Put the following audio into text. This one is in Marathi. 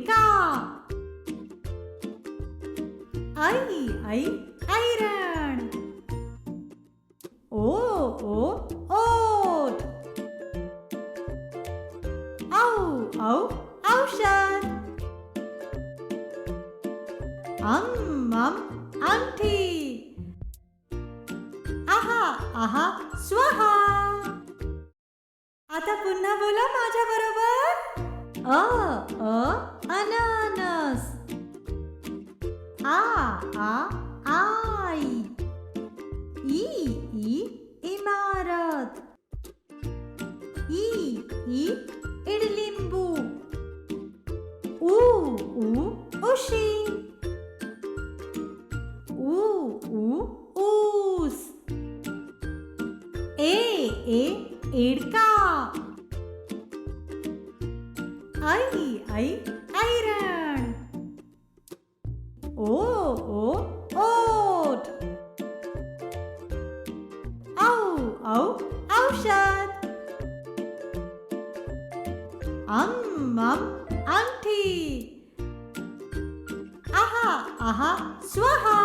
इडका. ऐ ऐरण. ओ ओठ. औ औषध. अंगठी. आहा स्वाहा. आता पुन्हा बोला माझ्या बरोबर. अननस. आई. ई इमारत. ई इडलिंबू. उशी. ऊस. ए इडका. ऐ ऐरण. ओ ओठ. औ औषध. अंगठी. आहा स्वाहा.